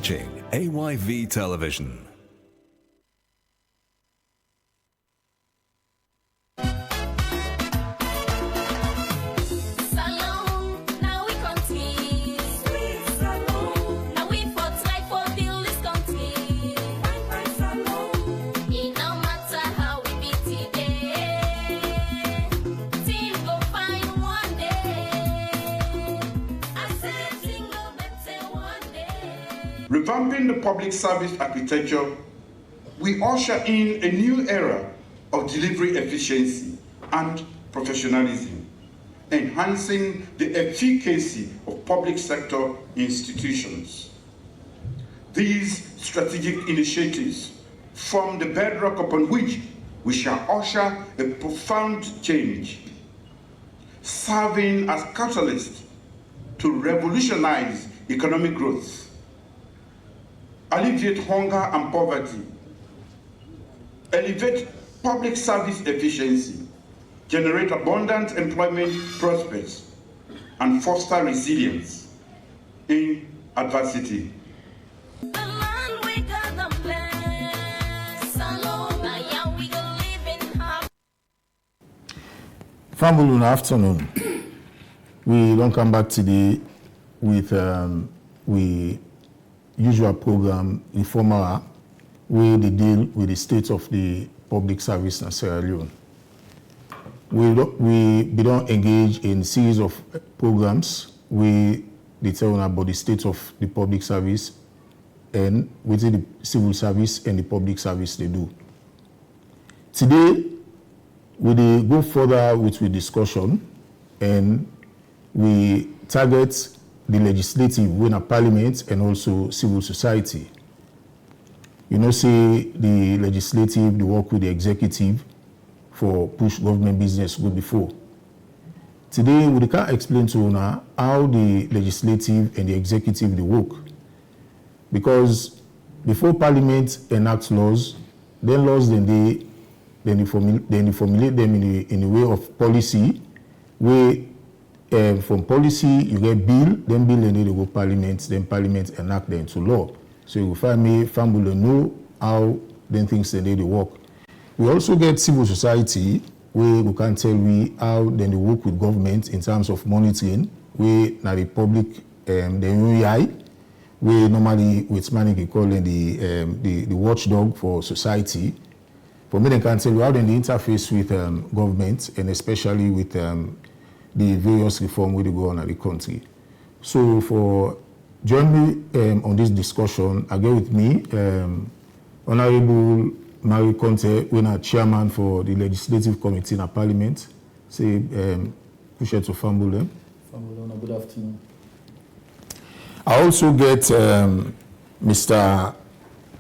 watching AYV Television. Revamping the public service architecture, we usher in a new era of delivery efficiency and professionalism, enhancing the efficacy of public sector institutions. These strategic initiatives form the bedrock upon which we shall usher a profound change, serving as catalysts to revolutionize economic growth, alleviate hunger and poverty, elevate public service efficiency, generate abundant employment prospects, and foster resilience in adversity. Good afternoon. We don't come back today with we usual program Informal, where they deal with the state of the public service in Sierra Leone. We don't engage in series of programs where they tell about the state of the public service and within the civil service and the public service they do. Today, we go further with the discussion and we target the legislative within a parliament and also civil society. You know, say the legislative, they work with the executive for push government business good before. Today, we can explain to you how the legislative and the executive they work. Because before parliament enacts laws, then laws they formulate them in a way of policy where from policy, you get bill, then bill and then they go parliament, then parliament enact them into law. So you find me, family know how then things they work. We also get civil society, where we can tell we how then they work with government in terms of monitoring, where now the public, the UI, where normally with money we call them the watchdog for society. For me, they can tell you how then they interface with government and especially with the various reform where they go on at the country. So for join me on this discussion, I get with me Honorable Mary Conte, when a chairman for the Legislative Committee in a Parliament. Say, push it to Fambule. Fambule, good afternoon. I also get Mr.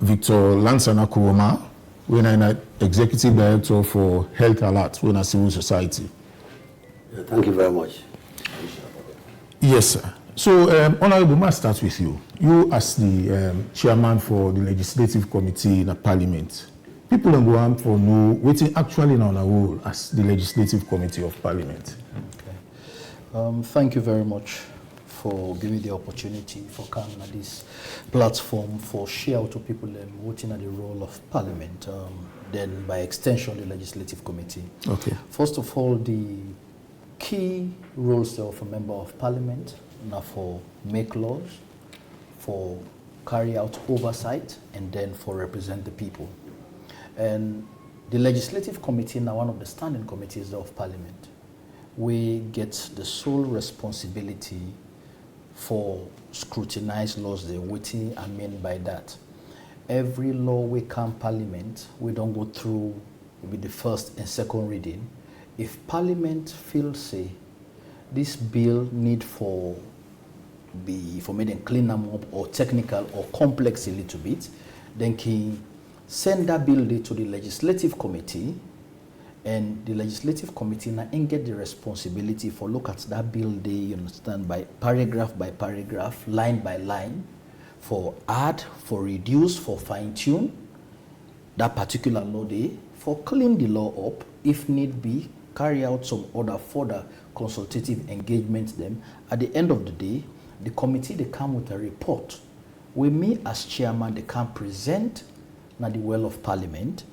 Victor Lansana Kuroma, when I'm an Executive Director for Health Alert, when a civil society. Thank you very much. Yes, sir. So, Honorable, may I start with you? You, as the chairman for the Legislative Committee in the Parliament, people don't go on for know waiting actually on a role as the Legislative Committee of Parliament. Okay. Thank you very much for giving me the opportunity for coming at this platform for share to people voting at the role of Parliament, then by extension the Legislative Committee. Okay. First of all, the key roles of a member of Parliament now for make laws, for carry out oversight, and then for represent the people. And the Legislative Committee now one of the standing committees of Parliament. We get the sole responsibility for scrutinize laws. What I mean by that, every law we come Parliament, we don't go through with the first and second reading. If Parliament feels say this bill need for me then clean them up or technical or complex a little bit, then can send that bill to the Legislative Committee, and the Legislative Committee now get the responsibility for look at that bill they, you understand, by paragraph, line by line, for add, for reduce, for fine tune that particular law day, for clean the law up, if need be, carry out some other further consultative engagement them. At the end of the day, the committee, they come with a report with me as chairman, they can present na the well of parliament,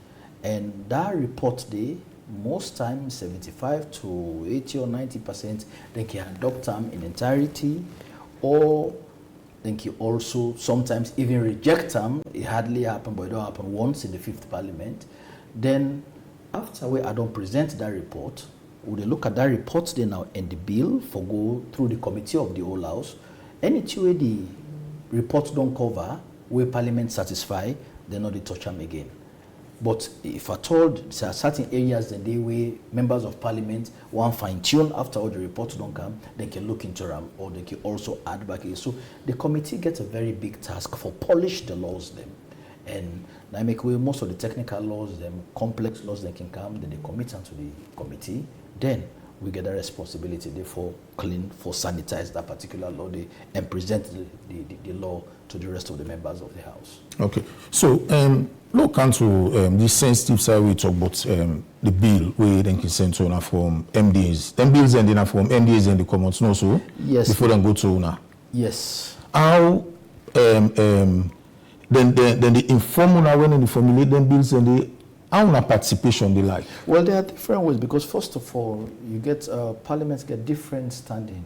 and that report they most times 75 to 80 or 90% they can adopt them in entirety, or they can also sometimes even reject them. It hardly happen, but it don't happen once in the 5th parliament. Then after I don't present that report, we look at that report then now and the bill for go through the committee of the whole house. Any way the report don't cover, where parliament satisfy, they not they touch them again. But if at all there are certain areas that they where members of parliament want fine tune after all the reports don't come, they can look into them or they can also add back. So the committee gets a very big task for polish the laws them. And I make way most of the technical laws, them complex laws that can come, then they commit them to the committee. Then we get a responsibility therefore clean, for sanitize that particular law and present the law to the rest of the members of the house. Okay. So look into this sensitive side we talk about the bill where they can send to una from MDAs. Them bills ending up from MDAs and the commons no so yes before they go to una. Yes. How then the inform una when they formulate them bills and the how una participation they like? Well, there are different ways because first of all, you get parliaments get different standing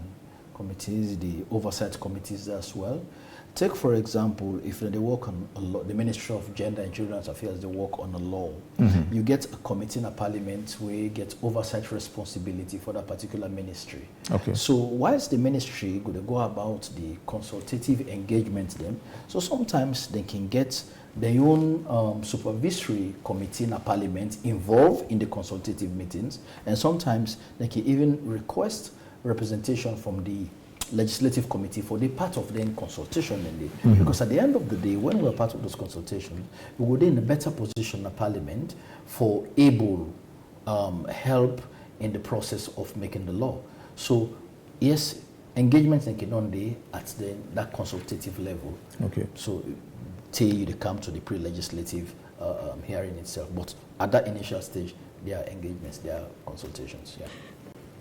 committees, the oversight committees as well. Take for example, if they work on a law, the Ministry of Gender and Children's Affairs, they work on a law. You get a committee in a parliament where you get oversight responsibility for that particular ministry. Okay. So whilst the ministry go about the consultative engagement them, so sometimes they can get their own supervisory committee in a parliament involved in the consultative meetings, and sometimes they can even request representation from the legislative committee for the part of the consultation in the, because at the end of the day, when we're part of those consultations, we would be in a better position in a parliament for able help in the process of making the law. So yes, engagements can on day at that consultative level. Okay. So till you come to the pre-legislative hearing itself, but at that initial stage, there are engagements, there are consultations. Yeah.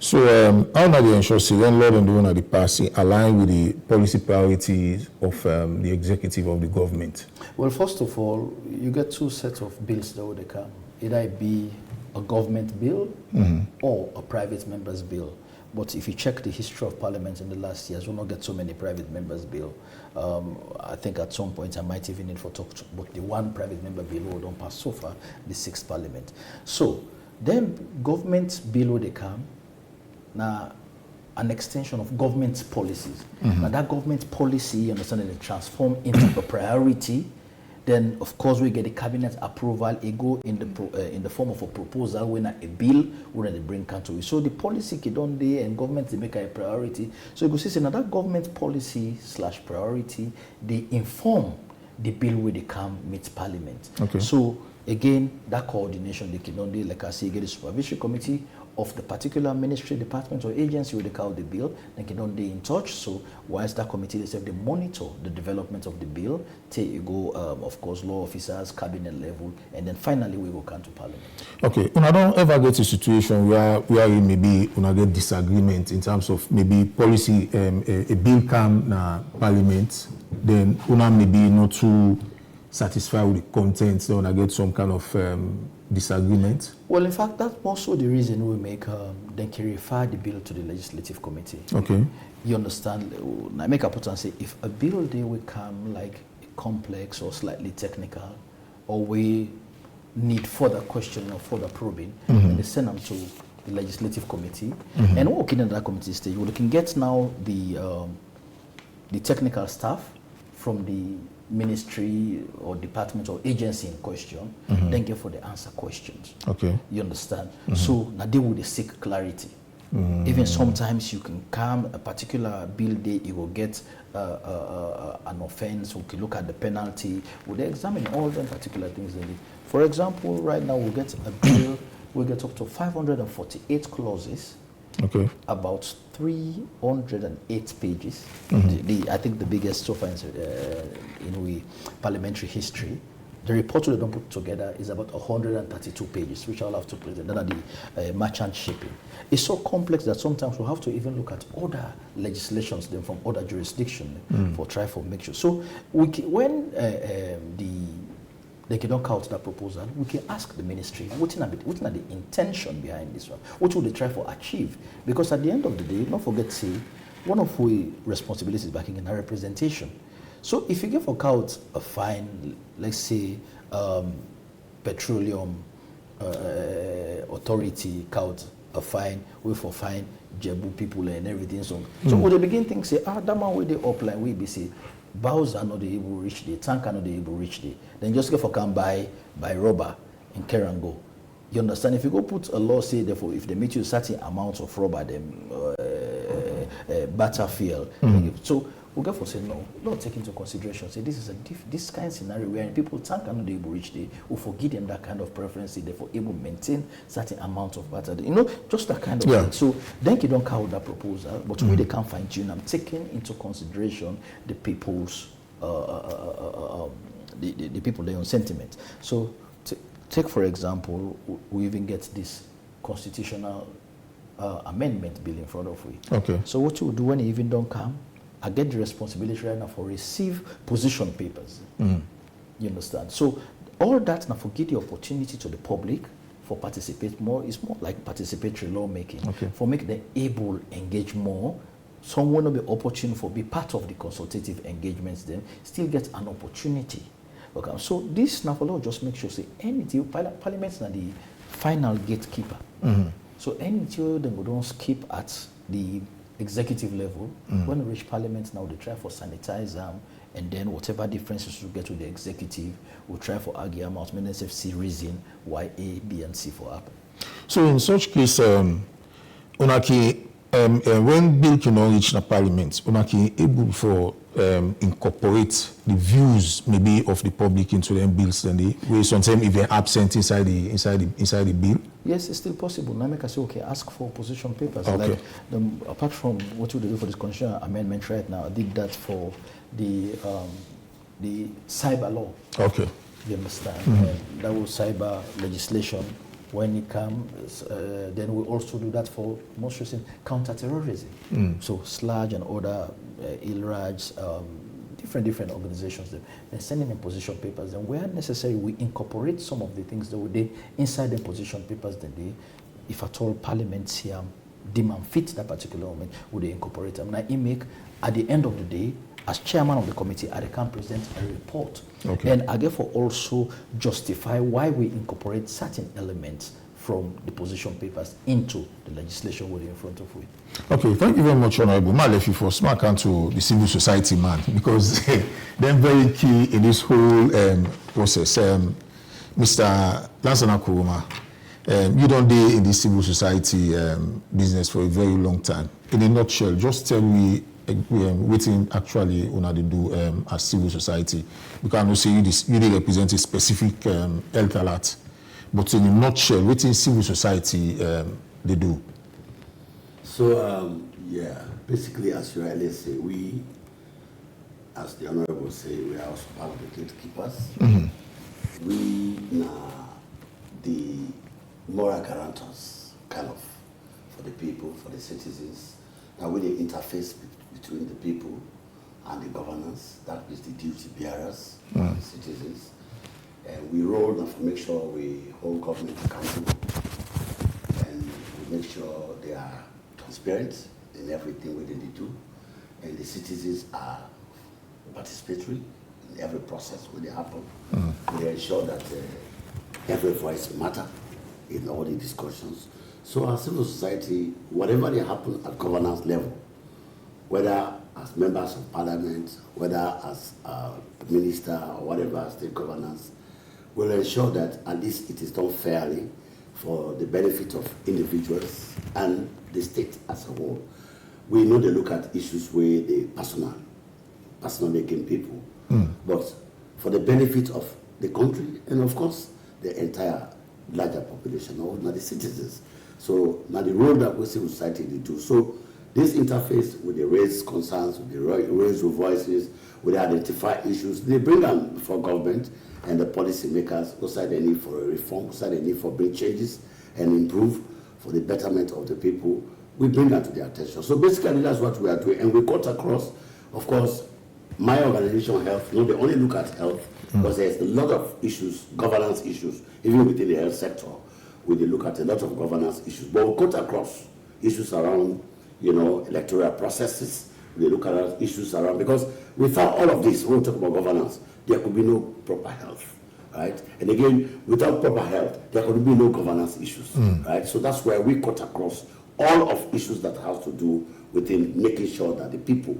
So how do you ensure the landlord and the owner of the passing align with the policy priorities of the executive of the government? Well, first of all, you get two sets of bills that would come. Either it be a government bill or a private member's bill. But if you check the history of Parliament in the last years, we'll not get so many private members' bill. I think at some point I might even need for talk about the one private member bill who don't pass so far, the 6th Parliament. So then government bill will they come, now an extension of government policies. Now that government policy, you understand, they transform into a priority. Then, of course, we get the cabinet approval. It go in the form of a proposal when a bill when they bring country. So the policy get on there and government they make a priority. So you go see now that government policy / priority they inform the bill where they come meet Parliament. Okay. So again, that coordination they can only, like I say, get a supervisory committee of the particular ministry, department, or agency where they call the bill, they can not be in touch. So whilst that committee they monitor the development of the bill, till you go, of course, law officers, cabinet level, and then finally we will come to Parliament. Okay, una don't ever get a situation where maybe una get disagreement in terms of maybe policy, a bill come na Parliament, then una maybe not too satisfied with the content, so una get some kind of disagreement? Well, in fact, that's also the reason we make then can refer the bill to the legislative committee. Okay. You understand? I make a point and say if a bill they will come like complex or slightly technical, or we need further questioning or further probing, then they send them to the legislative committee. And working in that committee stage, we can get now the technical staff from the ministry or department or agency in question, then get for the answer questions. Okay. You understand? So now they would seek clarity. Even sometimes you can come a particular bill day, you will get an offense, we can look at the penalty, we'll examine all them particular things. For example, right now we get a bill, we get up to 548 clauses. Okay. About 308 pages. I think the biggest so far in we parliamentary history. The report they don't put together is about 132 pages, which I'll have to present. Then the merchant shipping. It's so complex that sometimes we have to even look at other legislations then from other jurisdictions for try for make sure. So when they cannot count that proposal, we can ask the ministry, what are the intention behind this one? What will they try for achieve? Because at the end of the day, don't forget, see, one of our responsibilities back in our representation. So if you give a count a fine, let's say petroleum authority count a fine, we for fine Jebu people and everything. So when they begin things say, that man where they upline, we be say, bows are not able to reach the tank are not able to reach the. Then just go for come by rubber in Kerango. You understand? If you go put a law say therefore if they meet you certain amounts of rubber, them battlefield. So we'll go for say no, not take into consideration. Say this is this kind of scenario where people tank cannot able to reach the, we forgive them that kind of preference, therefore able to maintain certain amount of battery. You know, just that kind of thing. So then you don't count that proposal, but we they can't fine tune. I'm taking into consideration the people's the people their own sentiment. So take for example, we even get this constitutional amendment bill in front of we. Okay. So what you do when you even don't come, I get the responsibility right now for receive position papers. You understand? So all that now for give the opportunity to the public for participate more. It's more like participatory lawmaking. Okay. For make them able engage more. Someone will be opportune for be part of the consultative engagements. Then still get an opportunity. Okay. So this now for law just make sure say anything parliament's now the final gatekeeper. So anything then we don't skip at the executive level. When we reach parliament now, they try for sanitize them, and then whatever differences we get with the executive, we'll try for argue them out. Many see reason why A, B, and C for happen. So in such case, Unaki, when bill cannot reach the parliament, Unaki able for incorporate the views maybe of the public into them bills, and the way sometimes if they're absent inside the bill. Yes, it's still possible. Now make us say, okay, ask for position papers. Okay. Like apart from what you do for this constitutional amendment right now, I did that for the cyber law. Okay. You understand? That was cyber legislation. When it comes, then we also do that for most recent counterterrorism. So SLAG and other ILRAGs, different organizations, they're sending in position papers, and where necessary, we incorporate some of the things that we did inside the position papers that they, if at all parliaments here deem and fit that particular moment, would they incorporate them. Now, at the end of the day, as chairman of the committee, I can present a report. Okay. And I therefore also justify why we incorporate certain elements from the position papers into the legislation we're in front of we. Okay, thank you very much, Honorable. I left you for smart and to the civil society man, because they're very key in this whole process. Mr. Lansana Kuruma, you don't do in the civil society business for a very long time. In a nutshell, just tell me what actually una they do as civil society. Because I know say you represent a specific health alert, but in a nutshell, what in civil society they do? So, basically, as you rightly say, we, as the Honorable say, we are also part of the gatekeepers. We are the moral guarantors, kind of, for the people, for the citizens. Now, we the interface between the people and the governance, that is the duty bearers, the citizens. And we roll now to make sure we hold government accountable, and we make sure they are transparent in everything we they do, and the citizens are participatory in every process when they happen. We ensure that every voice matters in all the discussions. So as civil society, whatever they happen at governance level, whether as members of parliament, whether as a minister or whatever state governance, will ensure that at least it is done fairly for the benefit of individuals and the state as a whole. We know they look at issues where they personally gain people, but for the benefit of the country and of course the entire larger population or not the citizens. So now the role that we civil society they do. So this interface with the raise concerns, with the raise voices, with the identify issues, they bring them before government, and the policy makers who said they need for a reform, who said they need for big changes and improve for the betterment of the people, we bring that to their attention. So basically that's what we are doing, and we cut across, of course, my organization, Health, they only look at health because there's a lot of issues, governance issues, even within the health sector. We look at a lot of governance issues, but we cut across issues around, electoral processes. We look at issues around, because without all of this, when we talk about governance, there could be no proper health, right? And again, without proper health, there could be no governance issues, right? So that's where we cut across all of issues that have to do within making sure that the people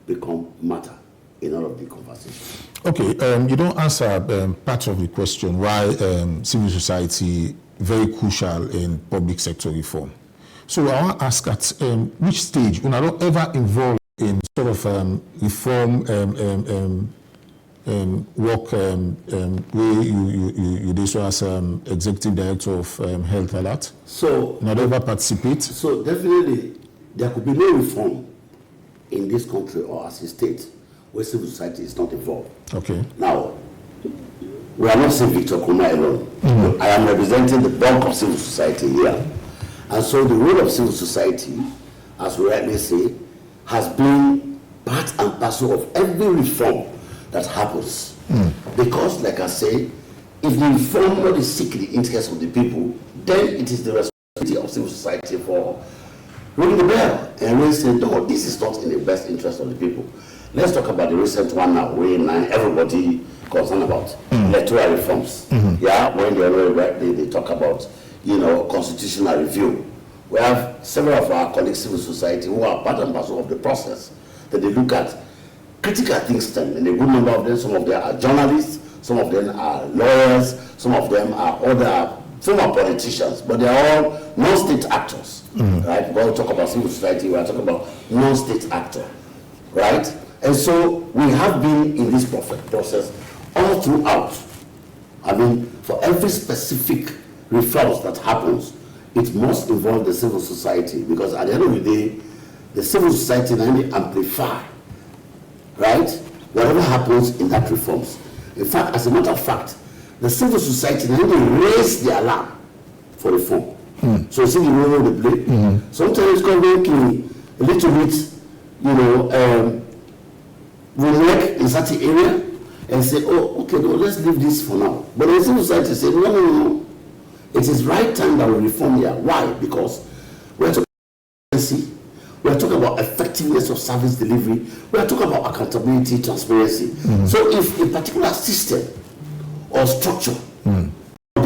become matter in all of the conversations. Okay, you don't answer part of the question why civil society very crucial in public sector reform. So I want to ask at which stage, when I don't ever involve in sort of reform work where you do so as executive director of Health Alert? So not ever participate? So definitely there could be no reform in this country or as a state where civil society is not involved. Okay. Now, we are not saying Victor Kuma alone. I am representing the bulk of civil society here. And so the role of civil society, as we rightly say, has been part and parcel of every reform that happens. Because, like I say, if the reform not seek the interest of the people, then it is the responsibility of civil society for ringing the bell and really saying, no, this is not in the best interest of the people. Let's talk about the recent one now, where everybody concerned about electoral reforms. Yeah, when they talk about, constitutional review. We have several of our colleagues, civil society, who are part and parcel of the process, that they look at critical things, and a good number of them, some of them are journalists, some of them are lawyers, some of them are other former politicians, but they are all non-state actors, right? When we talk about civil society, we are talking about non-state actor, right? And so we have been in this process all throughout. I mean, for every specific reforms that happens, it must involve the civil society, because at the end of the day, the civil society only amplify, right, whatever happens in that reforms. In fact, as a matter of fact, the civil society only raise the alarm for reform. So you see the role they play. Sometimes it's making a little bit, relax in such an area and say, oh, okay, no, let's leave this for now. But the civil society said, no. It is right time that we reform here. Why? Because we are talking about efficiency, we are talking about effectiveness of service delivery, we are talking about accountability, transparency. So if a particular system or structure, or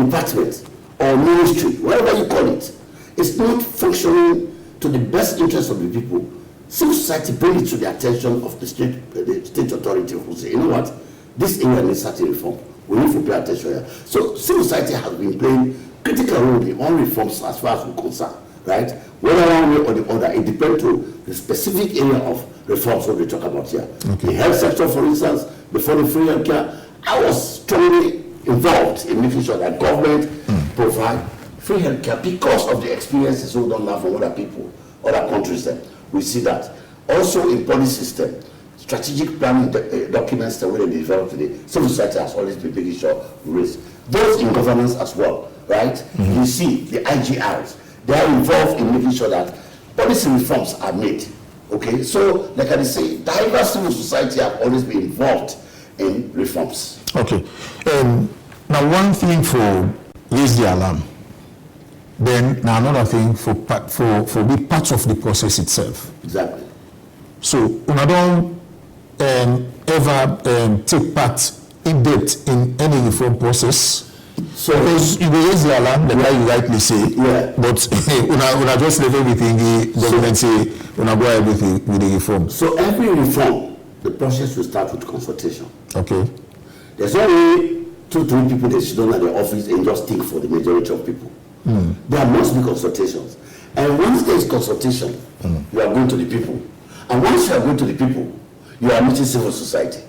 department, or ministry, whatever you call it, is not functioning to the best interest of the people, civil society bring it to the attention of the state authority who say, you know what, this area needs certain reform. We need to pay attention here. So civil society has been playing critical role in all reforms as far as we're concerned, right? Whether one way or the other, it depends on the specific area of reforms what we talk about here. Okay. The health sector, for instance, before the free healthcare, I was strongly involved in making sure that government provide free healthcare because of the experiences we don't have from other people, other countries. Then we see that. Also in policy system, strategic planning documents that we develop today, civil society has always been making sure we raise. Those in governance as well, right? You see the IGRs, they are involved in making sure that policy reforms are made. Okay, so like I say, diverse civil society have always been involved in reforms. Okay. Now one thing for raise the alarm, then now another thing for be part of the process itself. Exactly. So when I don't ever take part in depth in any reform process, so because you raise the alarm, like you rightly say, but when I just leave everything, the government say when I go ahead with the reform. So every reform, the process will start with consultation. Okay. There's only 2-3 people that sit down at the office and just think for the majority of people. There must be consultations. And once there is consultation, you are going to the people. And once you are going to the people, you are meeting civil society.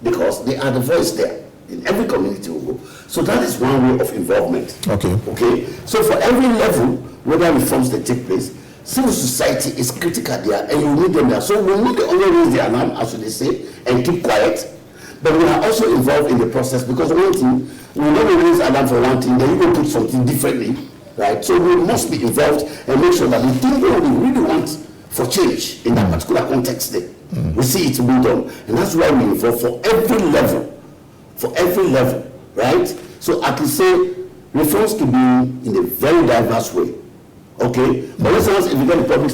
Because they are the voice there. In every community will go. So that is one way of involvement. Okay. So for every level, whether reforms that take place, civil society is critical there, and you need them there. So we need to only raise the alarm, as they say, and keep quiet. But we are also involved in the process because one thing, we never raise alarm for one thing, then you will put something differently, right? So we must be involved and make sure that the thing that we really want for change in that particular context there, we see it being done. And that's why we involve for every level, right? So I can say reforms can be in a very diverse way. Okay, for instance, if you get the public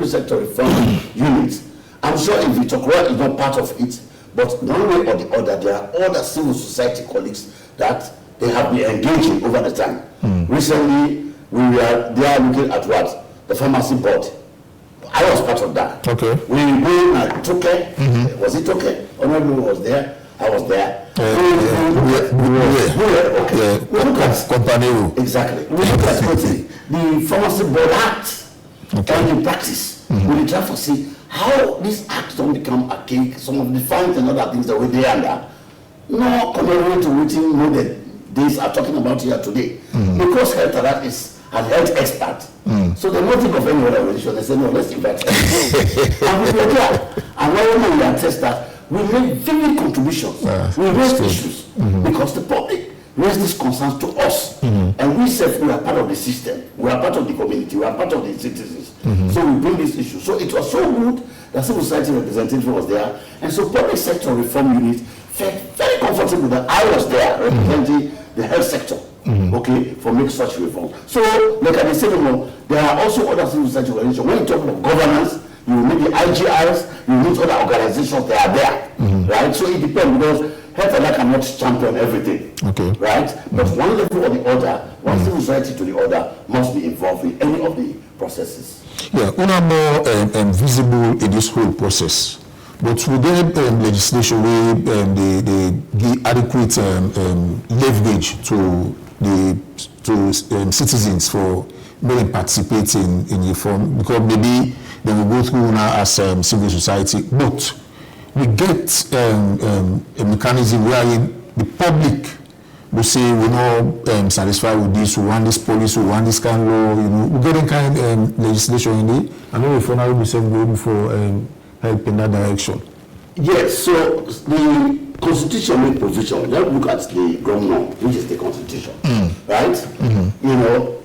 sector reform unit, I'm sure if Vitokura is not part of it, but one way or the other, there are other civil society colleagues that they have been engaging over the time. Recently, they are looking at what? The pharmacy board. I was part of that. Okay. We went at Toke, was it Toke? Honorable was there, I was there. We look at company. Exactly. We look at the Pharmacy Board Act and the practice. We try to see how these acts don't become a cake, some of the fines and other things that we're there under. No comparable to what the days are talking about here today. Because health that is an health expert. So they don't think of any other organization. They say, no, let's invite them. And we were there. And when we attest that, we make vivid contributions. We raise issues because the public raise these concerns to us. And we say we are part of the system. We are part of the community. We are part of the citizens. So we bring this issue. So it was so good that civil society representative was there. And so public sector reform unit felt very comfortable that I was there representing the health sector. Okay, for make such reform. So, like I said, there are also other civil society organizations. When you talk about governance, you meet the IGRs, you meet other organizations, they are there, right? So it depends because health and life cannot champion everything, right? But one level or the other, one civil society to the other must be involved in any of the processes. Yeah, we are more visible in this whole process. But with the legislation, they give adequate leverage to citizens for being participating in reform, because maybe they will go through now as civil society. But we get a mechanism wherein the public will say we're not satisfied with this, we want this policy, we want this kind of law, we're getting kind of legislation in it. I know if I will be going for help in that direction. Yes, so the Constitution makes provision. Let's look at the ground, which is the Constitution, right?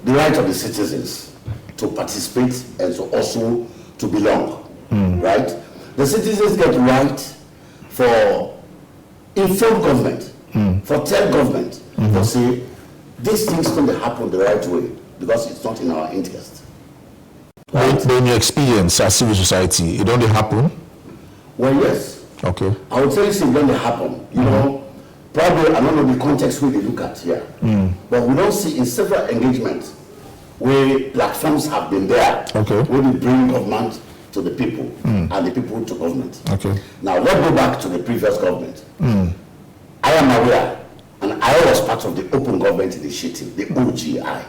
The right of the citizens to participate and so also to belong, right? The citizens get right for informed government, for tell government, for say, these things don't happen the right way because it's not in our interest. Right? But in your experience as civil society, it only happen? Well, yes. Okay. I would tell you something when they happen. Probably I don't know the context where they look at here, but we don't see in several engagements where platforms have been there, where they bring government to the people and the people to government. Okay. Now let's go back to the previous government. I am aware, and I was part of the Open Government Initiative, the OGI.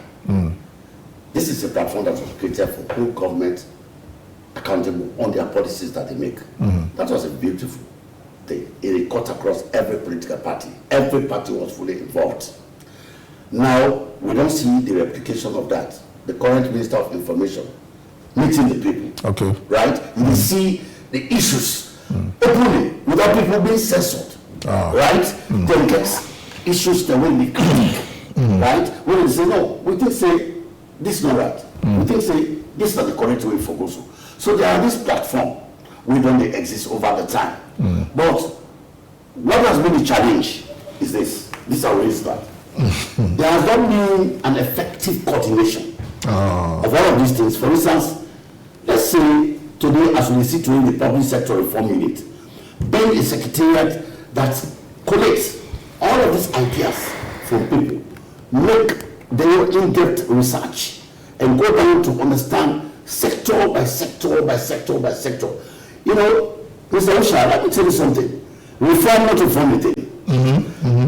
This is a platform that was created for whole government accountable on their policies that they make. That was a beautiful thing. It cut across every political party. Every party was fully involved. Now, we don't see the replication of that. The current Minister of Information meeting the people, right? You will see the issues openly without people being censored, right? Then get issues the way they critique, right? When they say, no, we think say, this is not right. We think say, this is not the correct way for Gozo. So there are this platform we don't exist over the time. But what has been the challenge is this. This is how we start. There has not been an effective coordination of all of these things. For instance, let's say today as we sit in the public sector reform unit, being a secretariat that collates all of these ideas from people, make their in-depth research, and go down to understand sector by sector by sector by sector. Mr. Usha, let me tell you something. Reform not reform the thing.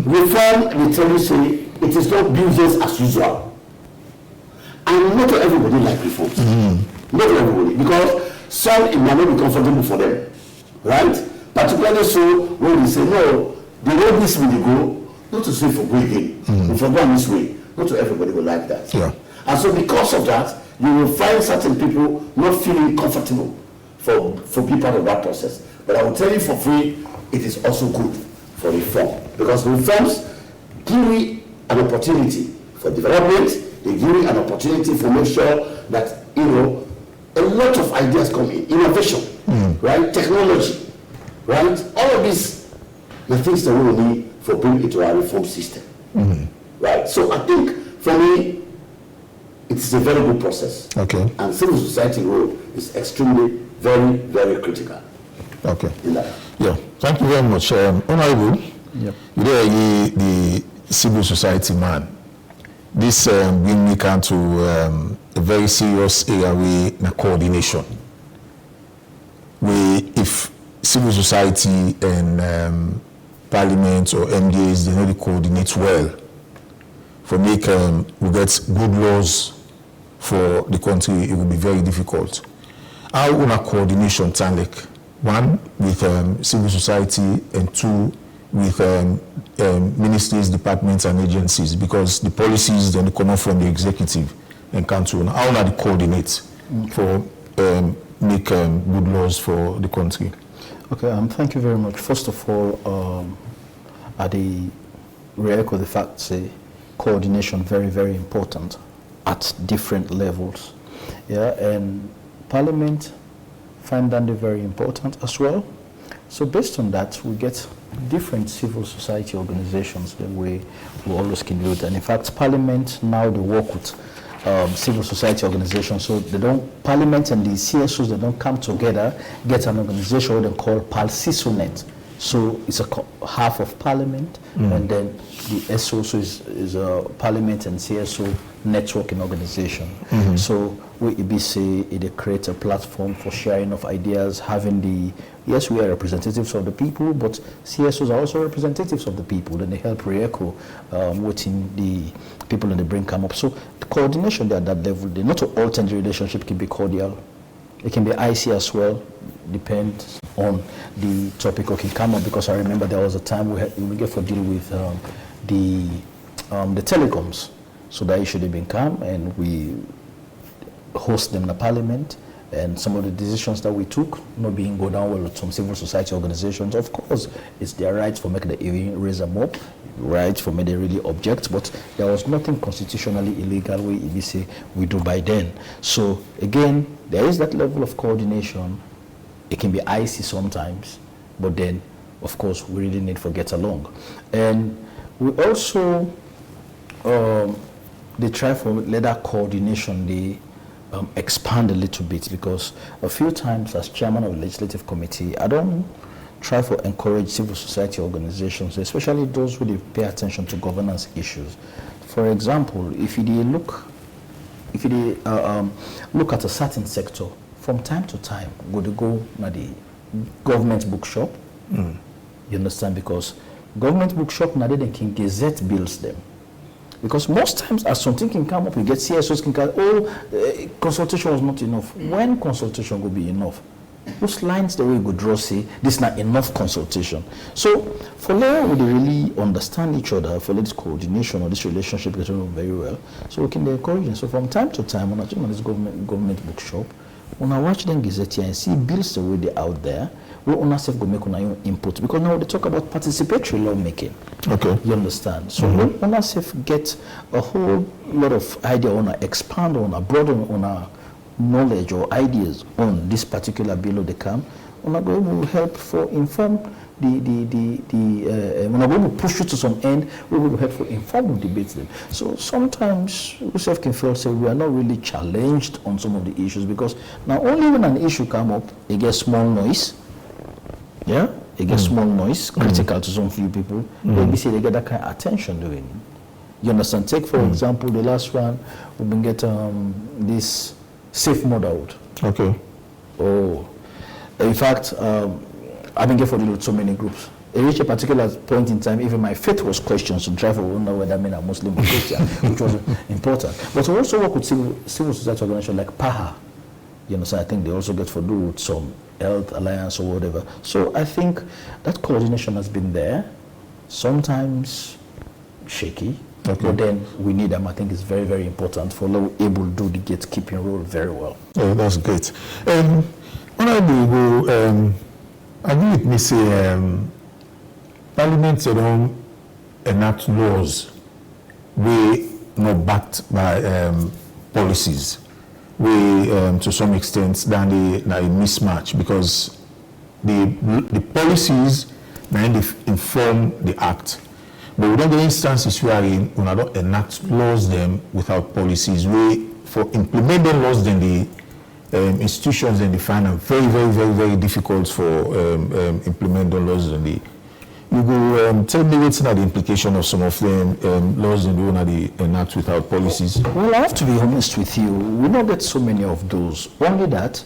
Reform, they tell you say, it is not business as usual. And not everybody like reforms. Not everybody, because some it might not be comfortable for them, right? Particularly so when we say, no, the road this way they go, not to say for go again, if I go this way, not to everybody will like that. Yeah. And so because of that, you will find certain people not feeling comfortable for being part of that process. But I will tell you for free, it is also good for reform. Because reforms give me an opportunity for development, they give me an opportunity for make sure that, you know, a lot of ideas come in, innovation, right, technology, right, all of these, the things that we will need for bringing it to our reform system, right. So I think, for me, it's a very good process. Okay. And civil society role is extremely, very, very critical. Okay. In that. Yeah, thank you very much. Honorable, Yep. you know, the civil society man, this bring me down to a very serious area with the coordination. If civil society and parliament or MDAs, they know they coordinate well, for make we get good laws for the country, it will be very difficult. How will a coordination sound like? One, with civil society, and two, with ministries, departments, and agencies, because the policies then come out from the executive and council. How will they coordinate for make good laws for the country? Okay, thank you very much. First of all, at the re-echo the fact, say, coordination very, very important at different levels. Yeah, and Parliament find that very important as well. So based on that, we get different civil society organizations that we always can do it. And in fact, Parliament now they work with civil society organizations. So they don't, Parliament and the CSOs, they don't come together, get an organization they call PALCISONET. So it's a half of Parliament, and then the SO is a Parliament and CSO networking organization. So we EBC, it creates a platform for sharing of ideas, having the, yes, we are representatives of the people, but CSOs are also representatives of the people, and they help re-echo within the people in the brain come up. So the coordination there at that level, not all tender relationship can be cordial. It can be icy as well, depends on the topic or can come up, because I remember there was a time we get for deal with the telecoms. So that issue had been come, and we host them in the Parliament, and some of the decisions that we took not being go down well with some civil society organizations. Of course, it's their right for make the hearing, raise them up, right for me they really object, but there was nothing constitutionally illegal we do by then. So again, there is that level of coordination. It can be icy sometimes, but then of course we really need to get along. And we also they try for let that coordination they expand a little bit, because a few times as chairman of the legislative committee, I don't try to encourage civil society organizations, especially those who pay attention to governance issues. For example, if you look at a certain sector, from time to time, go to the government bookshop. You understand? Because government bookshop now they can gazette bills them. Because most times, as something can come up, you get CSOs can come, consultation was not enough. When consultation will be enough? Those lines the way we go draw say, this is not enough consultation. So, for Leone, we really understand each other, for this coordination or this relationship getting on very well. So we can encourage them. So from time to time, when I join this government bookshop, when I watch them gazette here and see bills the way they're out there, we ourselves go make our own input, because now they talk about participatory lawmaking. Okay. You understand? So we ourselves get a whole lot of idea on expand on broaden on our knowledge or ideas on this particular bill of the camp. When I go to help for inform when I go to push it to some end, we will help for informal debates then. So sometimes we can feel say we are not really challenged on some of the issues, because now only when an issue come up, it gets small noise. Yeah, it gets small noise, critical to some few people. Maybe say they get that kind of attention doing it. You understand? Take for example the last one, we've been getting this safe motherhood. Okay. Oh, in fact, I've been getting with so many groups. It reached a particular point in time, even my faith was questioned, so drive will know whether I mean a Muslim or Christian, which was important. But we also work with civil society organizations like PAHA. You understand? I think they also get for do with some health alliance or whatever. So I think that coordination has been there. Sometimes shaky, but then we need them. I think it's very, very important for able to do the gatekeeping role very well. Oh, that's great. Honorable, agree with me say Parliament they don't enact laws we not backed by policies. We to some extent than a mismatch because the policies may inform the act. But we don't get instances where we don't enact laws them without policies. We for implementing laws then the institutions and the find it very difficult for implementing laws and the you go tell me what's not the implication of some of them laws and the enact without policies. Well, I have to be honest with you. We don't get so many of those. Only that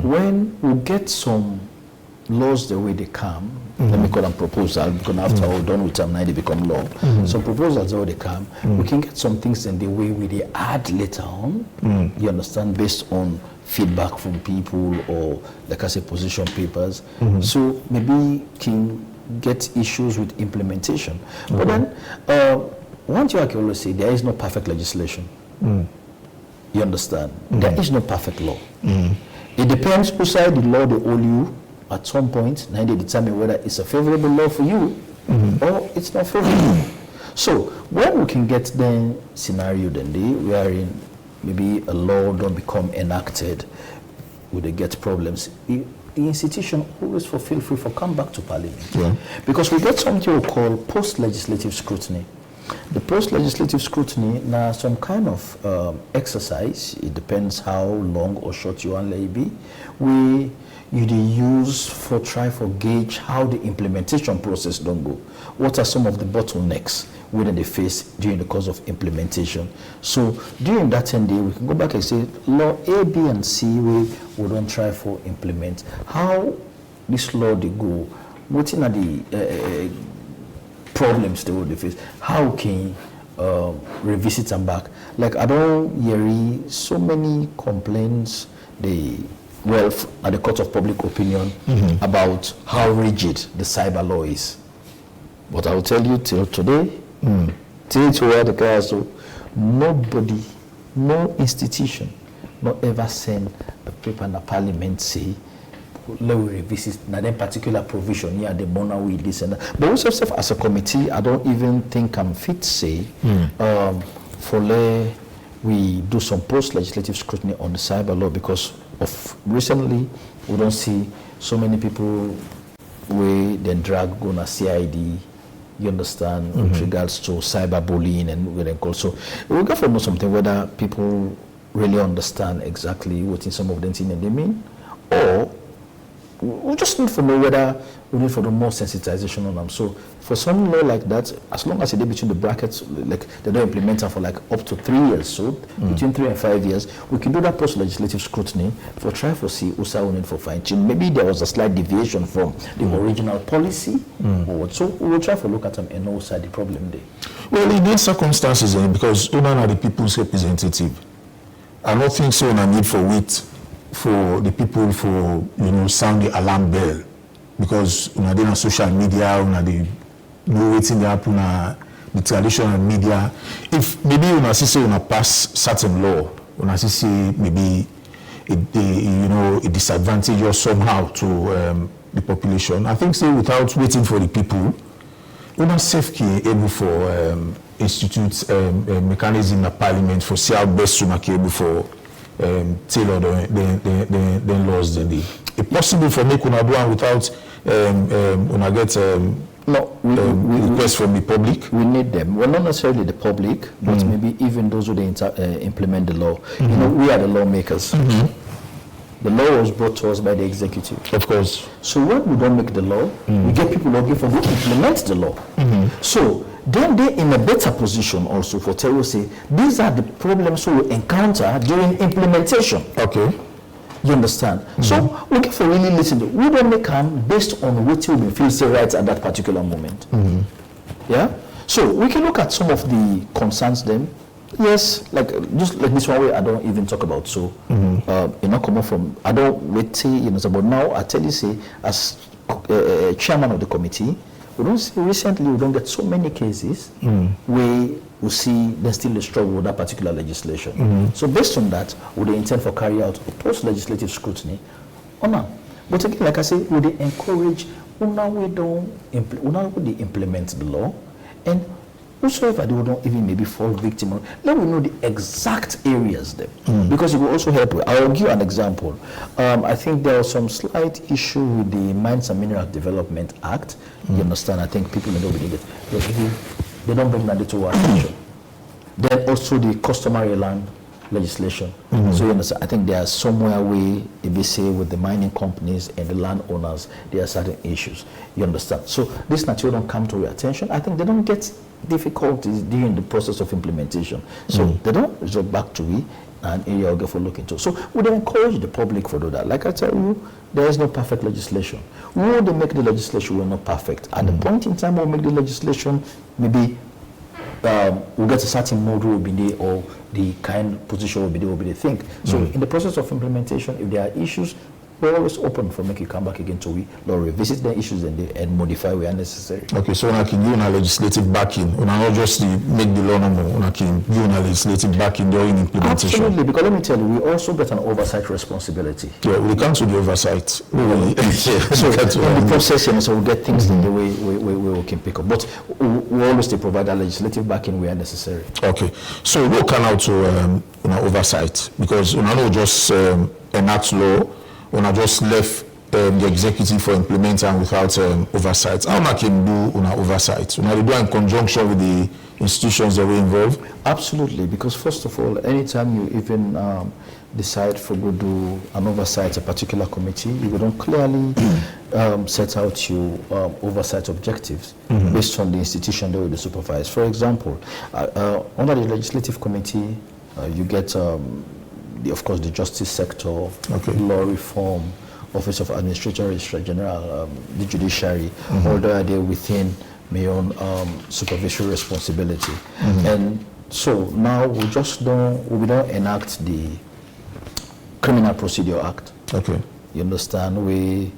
when we get some laws the way they come, let me call them proposals, because after all done with them, now they become law. So proposals the way they come, we can get some things in the way we they add later on. You understand, based on feedback from people or like I say position papers. So maybe can get issues with implementation. But then one thing I can always say, there is no perfect legislation. You understand? There is no perfect law. It depends whose side the law they owe you. At some point, now they determine whether it's a favorable law for you or it's not favorable. So when we can get the scenario then we are in maybe a law don't become enacted, would they get problems? The institution always feel free for come back to Parliament. Because we get something we call post-legislative scrutiny. The post-legislative scrutiny now some kind of exercise, it depends how long or short you want to be, you use for try for gauge how the implementation process don't go. What are some of the bottlenecks within they face during the course of implementation? So during that 10 days, we can go back and say, law A, B, and C, we don't try for implement. How this law they go, what are the problems they would face? How can revisit them back? Like I don't hear so many complaints at the court of public opinion about how rigid the cyber law is. But I will tell you till today, till to where the guys so nobody, no institution, not ever send a paper in the Parliament say let me revisit that particular provision here, the money with this and that. But also as a committee, I don't even think I'm fit say for we do some post-legislative scrutiny on the cyber law because of recently we don't see so many people we then drag go na CID, you understand, with regards to cyberbullying and we then call. So we got to know something whether people really understand exactly what in some of them things they mean, or we just need to know whether we need for the more sensitization on them. So for some law like that, as long as they between the brackets, like they don't implement them for like up to 3 years, so between 3 and 5 years, we can do that post-legislative scrutiny for try for see USA we need for fine-tune. Maybe there was a slight deviation from the original policy, or what. So we will try to look at them and know what's the problem there. Well, in these circumstances, because UNA are the people's representative, I don't think so on a need for wit for the people for sound the alarm bell because they on social media they know waiting they happen the traditional media. If maybe say pass certain law, say maybe it disadvantage or somehow to the population. I think say without waiting for the people, safe able for institute mechanism in Parliament for see how best to able for tailor the laws then it's possible for make una do one without una get requests from the public. We need them. Well, not necessarily the public, but maybe even those who implement the law. We are the lawmakers. The law was brought to us by the executive. Of course. So when we don't make the law, we get people looking for who implement the law. So then they're in a better position also for tell you say these are the problems we will encounter during implementation. Okay. You understand? So we get for really listen to we don't make them based on what we feel say right at that particular moment. Yeah? So we can look at some of the concerns then. Yes, like just like this one way I don't even talk about. So come from I don't wait say but now I tell you say as chairman of the committee, we don't see recently we don't get so many cases where we see there's still a struggle with that particular legislation. So based on that, would they intend for carry out a post-legislative scrutiny or not? But again, like I say, would they encourage una we implement the law, and whosoever they will not even maybe fall victim of, let me know the exact areas there, because it will also help. I'll give you an example. I think there was some slight issue with the Mines and Mineral Development Act. You understand? I think people don't believe it. They don't bring that to our attention. Then also the customary land legislation. So you understand, I think there are somewhere where, if they say with the mining companies and the landowners, there are certain issues. You understand? So this naturally don't come to your attention. I think they don't get difficulties during the process of implementation. So they don't resort back to it, an area will get for looking to. So we don't encourage the public for do that. Like I tell you, there is no perfect legislation. When they make the legislation, we're not perfect. At the point in time we'll make the legislation, maybe we'll get a certain mode will be there, or the kind of position will be there, will be the thing. So in the process of implementation, if there are issues, we're always open for make you come back again to we revisit the issues and modify where necessary. Okay, so when I can give a legislative backing, when I not just make the law number, when I can give a legislative backing during implementation. Absolutely, because let me tell you, we also get an oversight responsibility. Yeah, we come to the oversight. So in the process, so we get things in the way we can pick up. But we always provide that legislative backing where necessary. Okay, so we come out to oversight, because we not just enact law, when I just left the executive for implementing without oversight. How much can do oversight? When I do in conjunction with the institutions that were involved? Absolutely, because first of all, anytime you even decide for go do an oversight, a particular committee, you don't clearly set out your oversight objectives based on the institution that will supervise. For example, under the legislative committee, you get of course, the justice sector, law reform, Office of Administrator, Registrar General, the judiciary, all that are there within my own supervisory responsibility. And so now we don't enact the Criminal Procedure Act. Okay. You understand? The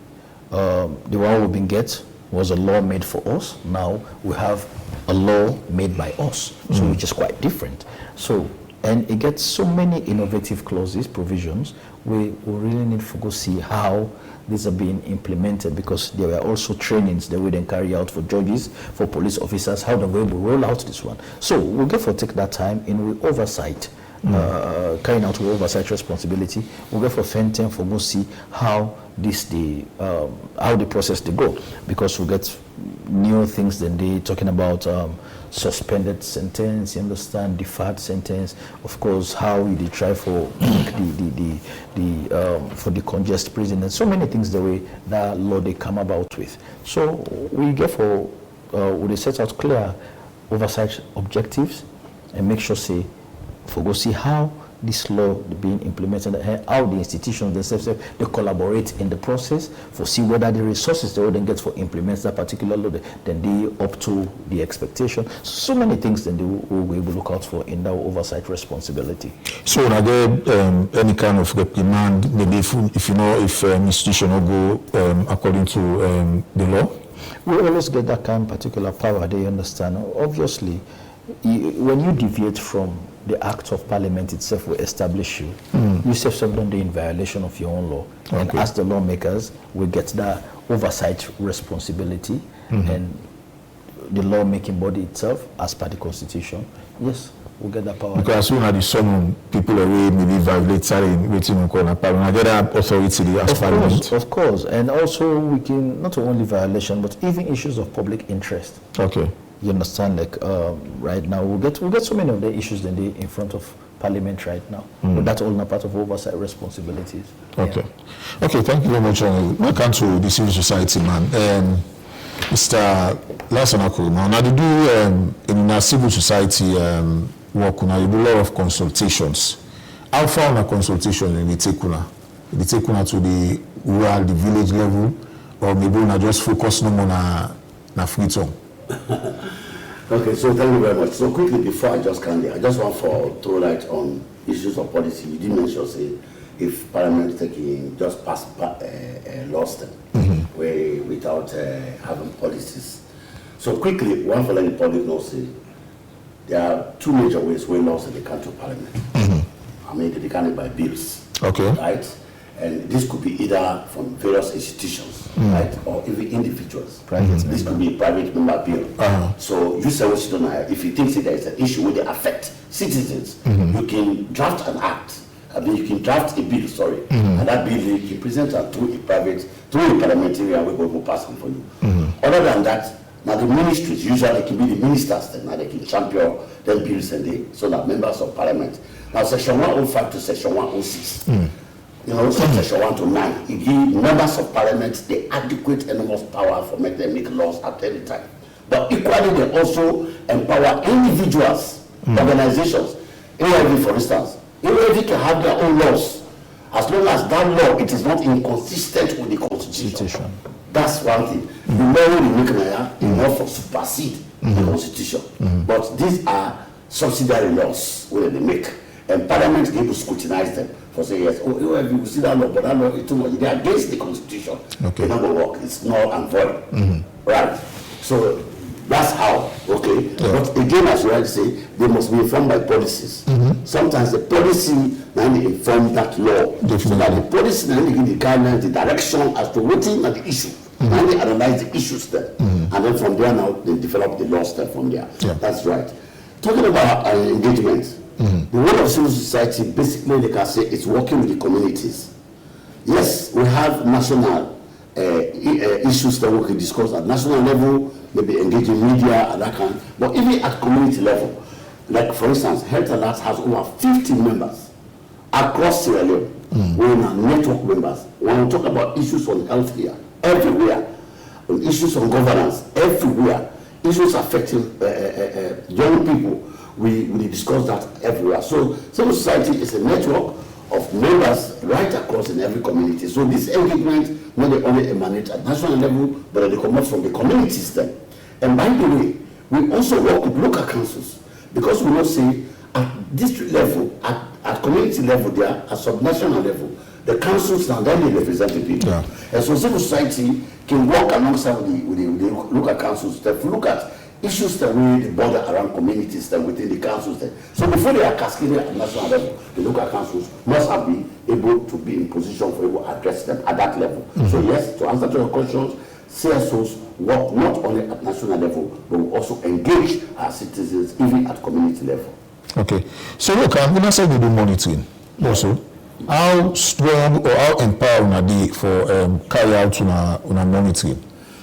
one we've been get was a law made for us. Now we have a law made by us, so which is quite different. So. And it gets so many innovative clauses, provisions, we really need to go see how these are being implemented, because there were also trainings that we then carry out for judges, for police officers, how they're going to roll out this one. So we'll get for take that time in oversight, carrying out oversight responsibility. We'll get for Fenton for go see how how the process they go, because we get new things than they talking about suspended sentence, you understand, deferred sentence, of course, how they try for for the congest prison, and so many things the way that law they come about with. So we get for we set out clear oversight objectives and make sure say for go see how this law being implemented, how the institutions themselves they collaborate in the process, for see whether the resources they will get for implement that particular law, then they up to the expectation. So many things then they will look out for in that oversight responsibility. So when I get any kind of reprimand, maybe if institution will go according to the law? We always get that kind of particular power, they understand. Obviously, when you deviate from the Act of Parliament itself will establish you. You self done in violation of your own law. And as the lawmakers, we get that oversight responsibility and the lawmaking body itself, as per the Constitution, yes, we'll get that power. Because when the some people away maybe violate in waiting on corner parliament, I get that authority as Parliament. Of course, and also we can not only violation, but even issues of public interest. Okay. You understand, like right now, we'll get so many of the issues in front of Parliament right now. But that's all not part of oversight responsibilities. Okay. Yeah. Okay, thank you very much. Welcome to the civil society, man. Mr. Lasanako, now you do in our civil society work, now you do a lot of consultations. How far on a consultation in the take to the rural, the village level, or maybe not just focus no more na free tongue? Okay, so thank you very much. So quickly, before I just come there, I just want to throw light on issues of policy. You did mention, say, if Parliament taking just pass laws where without having policies. So quickly, one for letting the public know, say, there are two major ways where laws they come to Parliament. I mean, they can by bills. Okay. Right? And this could be either from various institutions, right, or even individuals. This could be a private member bill. So you say, if you think that there is an issue where they affect citizens, you can draft an act. I mean, you can draft a bill, and that bill you can present it through a parliamentarian, we will pass it for you. Other than that, now the ministries, usually it can be the ministers, then now they can champion them bills and so that members of parliament. Now section 105 to section 106, from section 1 to 9, it gives members of parliament the adequate enormous power for make them make laws at any time. But equally, they also empower individuals, organizations. AYV, for instance, AYV can have their own laws as long as that law it is not inconsistent with the constitution. That's one thing. The law will make enough for supersede the constitution. But these are subsidiary laws where they make, and parliament is able to scrutinize them for saying yes. Oh, AYV will see that law, but that law is too much. They are against the constitution. Okay. It's not going to work. It's null and void. Right. So that's how, okay? Yeah. But again, as you rightly say, they must be informed by policies. Sometimes the policy now they inform that law. So that the policy now they give the guidelines, the direction as to what is the issue. Now they analyze the issues there. And then from there now, they develop the law step from there. Yeah. That's right. Talking about engagement, the role of civil society, basically they can say it's working with the communities. Yes, we have national issues that we can discuss at national level, maybe engaging media and that kind, but even at community level, like for instance, Health Alert has over 50 members across Sierra Leone. We are network members. When we talk about issues on health here, everywhere, on issues on governance, everywhere, issues affecting young people, we discuss that everywhere. So civil society is a network of members right across in every community. So this engagement, not only emanate at national level, but they come out from the communities then. And by the way, we also work with local councils, because we know say at district level, at community level there, at subnational level, the councils now then they represent the people. Yeah. And so civil society can work alongside with the local councils to look at issues that we border around communities that within the councils there. So before they are cascaded at national level, the local councils must have been able to be in position for able to address them at that level. So yes, to answer to your questions, CSOs work not only at national level, but we also engage our citizens even at community level. Okay. So look, I'm going to say we do monitoring also. How strong or how empowered are they for carry out on monitoring?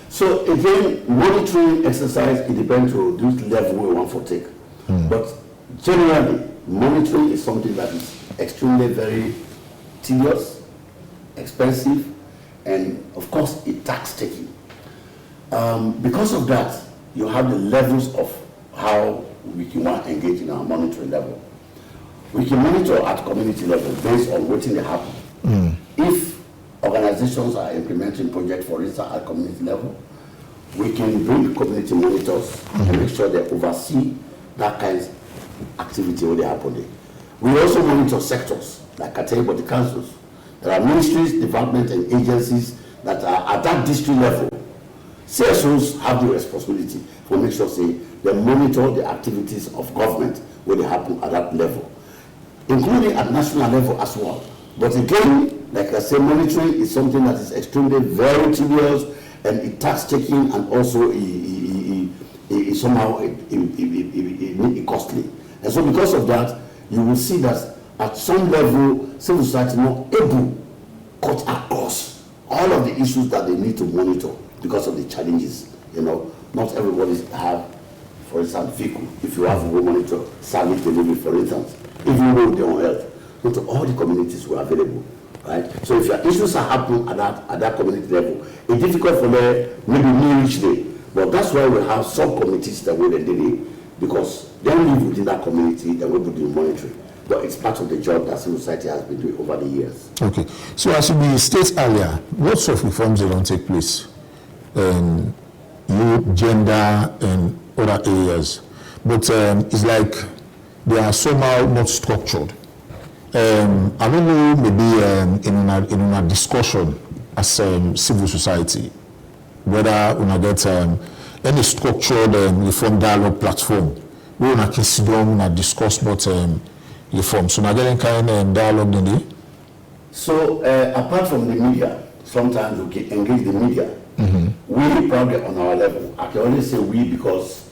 So again, monitoring exercise, it depends on this level we want to take. But generally, monitoring is something that is extremely very tedious, expensive, and of course, it's tax-taking. Because of that, you have the levels of how we can want to engage in our monitoring level. We can monitor at community level based on what they happen. If organizations are implementing projects, for instance, at community level, we can bring community monitors and make sure they oversee that kind of activity when they happen there. We also monitor sectors, like I tell you about the councils. There are ministries, departments, and agencies that are at that district level. CSOs have the responsibility for make sure they monitor the activities of government when they happen at that level, including at national level as well. But again, like I said, monitoring is something that is extremely very tedious, and it tax-taking, and also somehow costly. And so because of that, you will see that at some level, civil society is not able to cut across all of the issues that they need to monitor because of the challenges. Not everybody have, for instance, vehicle. If you have a monitor, service delivery, for instance, if you know their own health, not all the communities were available. Right? So if your issues are happening at that community level, it's difficult for them maybe me each day. But that's why we have sub-committees that we daily, because they live within that community, they will do monitoring. But it's part of the job that civil society has been doing over the years. Okay. So as you stated earlier, what sort of reforms they don't take place? Youth, gender, and other areas. But it's like they are somehow not structured. I don't know, maybe in a discussion as civil society, whether we get any structured reform dialogue platform, we want to sit down and discuss about reform. So, now getting kind of dialogue in there. So apart from the media, sometimes we can engage the media. We probably on our level. I can only say we because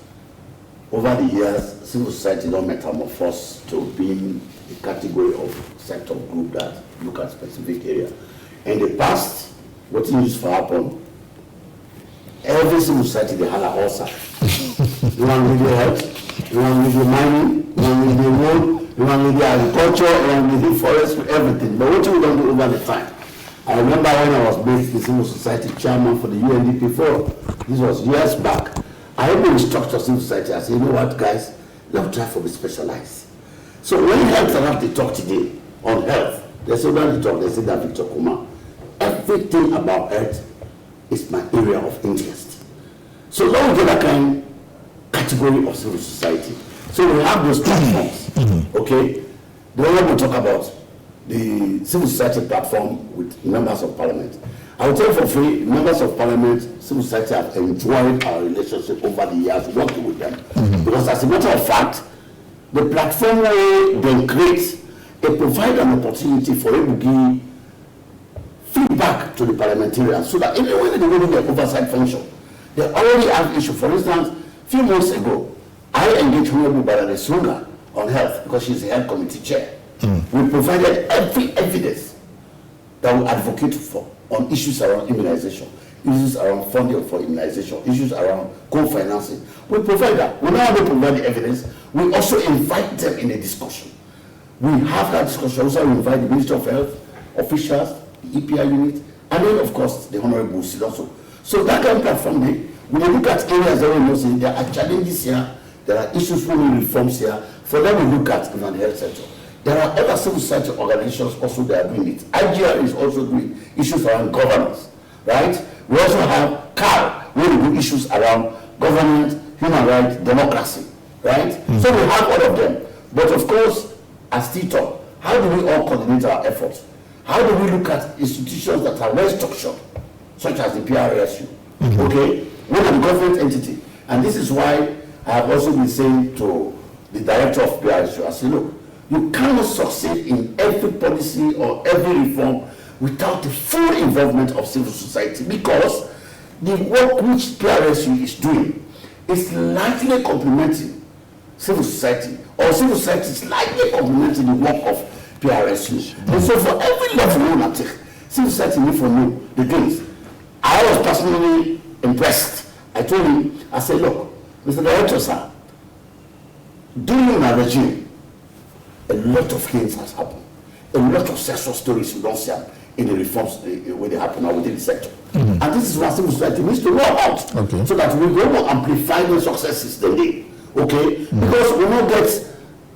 over the years, civil society don't metamorphose to being a category of sector group that look at specific area. In the past, what used to happen, every civil society they had a whole side. You want to do health, you want to do mining, you want to do road, you want to do agriculture, you want to do forest, everything. But what we don't do over the time. I remember when I was based in civil society chairman for the UNDP forum. This was years back. I had been structured civil society. I said, you know what, guys, let's try to be specialized. So when health have to talk today on health, they say when they talk, they say that Victor Kumar, everything about health is my area of interest. So now we get that kind of category of civil society. So we have those platforms, okay? Then we talk about the civil society platform with members of parliament. I will tell you for free, members of parliament, civil society have enjoyed our relationship over the years working with them. Because as a matter of fact, the platform where they create, they provide an opportunity for them to give feedback to the parliamentarians so that even when they go to their oversight function, they already have issue. For instance, a few months ago, I engaged Honorable Barade Sunga on health because she's the health committee chair. We provided every evidence that we advocate for on issues around immunization, issues around funding for immunization, issues around co-financing. We provide that. We not only provide the evidence, we also invite them in a discussion. We have that discussion. Also, we invite the Minister of Health officials, the EPI unit, and then, of course, the Honorable Sid also. So that kind of platform, when you look at areas that we know, there are challenges here, there are issues we need reforms here. For them, we look at in the health sector. There are other civil society organizations also that are doing it. IGR is also doing issues around governance, right? We also have CAR, where we do issues around government, human rights, democracy, right? So we have all of them. But of course, as TTOP, how do we all coordinate our efforts? How do we look at institutions that are well structured, such as the PRSU, okay? We're a government entity. And this is why I have also been saying to the director of PRSU, I say, look, you cannot succeed in every policy or every reform without the full involvement of civil society, because the work which PRSU is doing is likely complementing civil society, or civil society is likely complementing the work of PRSU. And so for every level we want to take, civil society need to know the things. I was personally impressed. I told him, I said, look, Mr. Director, sir, during my regime, a lot of things has happened. A lot of success stories you don't see in the reforms when they happen within the sector. And this is what civil society needs to know about. So that we go amplify the successes they need. Okay? Because we don't get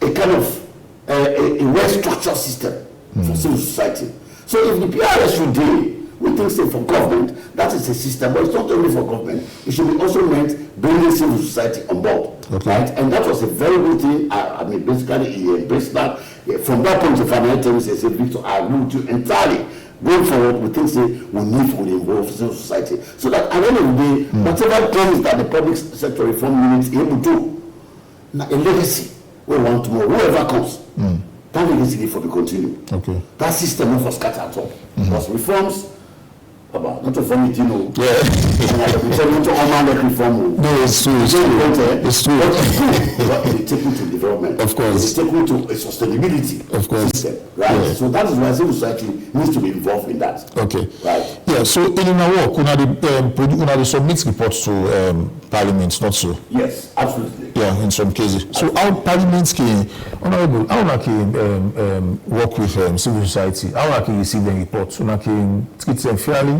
a kind of a well-structured system for civil society. So if the PRSU deal, we think say for government, that is a system, but it's not only for government. It should be also meant bringing civil society on board. Right? And that was a very good thing. I mean, basically, he embraced that. From that point of view, I said, Victor, I agree with you entirely. Going forward, we think say we need to involve civil society. So that at the end of the day, whatever things that the public sector reform unit is able to do, a legacy we want to know, whoever comes, that legacy for the continue. That system will scatter at all. Because reforms, about not to form it, you know. No, it's true. It's true. But it's taken to development. Of course. It's taken to a sustainability system, right? Yeah. So that is why civil society needs to be involved in that. Okay. Right. Yeah. So in our work, we submit reports to parliament, not so. Yes, absolutely. Yeah, in some cases. So how parliaments can, honorable, how can work with civil society? How can receive the reports? How can treat them fairly?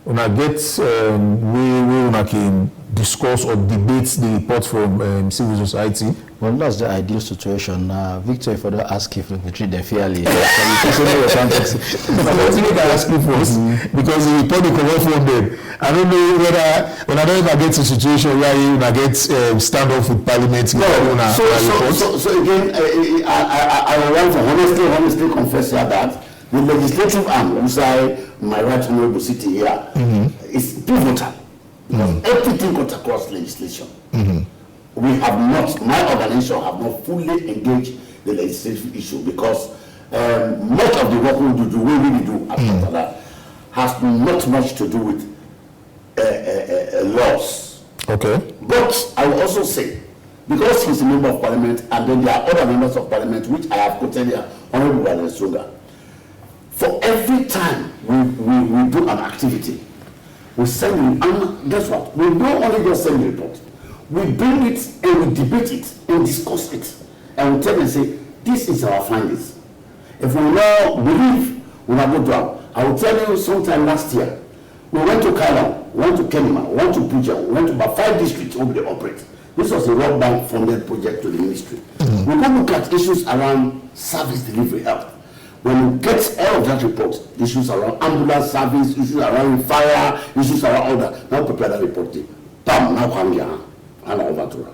When I get we can discuss or debate the report from civil society. Well, that's the ideal situation. Victor, if I don't ask if we treat them fairly, I think I ask you first because the report will come out from them. I don't know whether when I don't ever get to a situation where you get stand off with parliament. So again, I want to honestly confess here that the legislative arm, which my right honorable sitting here, is pivotal. Because everything got across legislation. We have not, my organization have not fully engaged the legislative issue because much of the work we really do after that has not much to do with laws. Okay. But I will also say, because he's a member of parliament, and then there are other members of parliament, which I have quoted here, Honorable Valencia, for every time we do an activity, we send, and guess what? We don't only just send the report. We bring it and we debate it and discuss it. And we tell them, say, this is our findings. If we now believe we will go down, I will tell you sometime last year, we went to Kailan, we went to Kenema, we went to Puja, we went to about 5 districts where they operate. This was a World Bank funded project to the ministry. We go look at issues around service delivery health. When you get all of that report, issues around ambulance service, issues around fire, issues around all that, now prepare that report. Bam, now come here. And over to her.